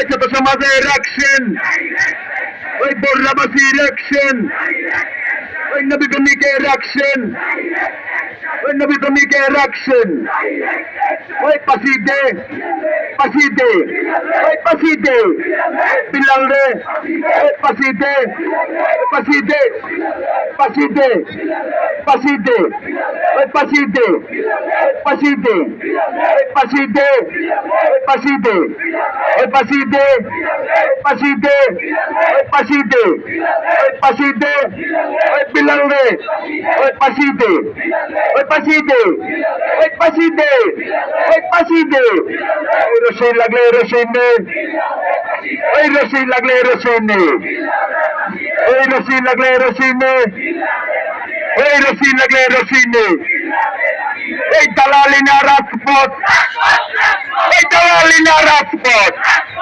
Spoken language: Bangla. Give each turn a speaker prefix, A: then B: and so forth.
A: ছাত্র সমাজের অ্যাকশন, ওই বর্রাবাসীর অ্যাকশন, ওই নবী প্রেমিকের অ্যাকশন, ওই নবী প্রেমিকের অ্যাকশন, ওই পাশি দে, পাশি দে, ওই পাশি দে, বিলাল রে, ওই পাশি দে, পাশি দে, পাশি দে, পাশি দে, ওই পাশি দে, পাশি দে, পাশি দে, পাশি দে, ওই পাশি দে, পাশি দে, পাশি দে, পাশি দে, ওই বিলাল রে, ওই পাশি দে, ওই পাশি দে, ওই পাশি দে, ওই পাশি দে, ওই রশি লাগলে রশি নে, ওই রশি লাগলে রশি নে, ওই রশি লাগলে রশি নে, ওই রশি লাগলে রশি নে, এই দালালি না রাজপথ, এই দালালি না রাজপথ।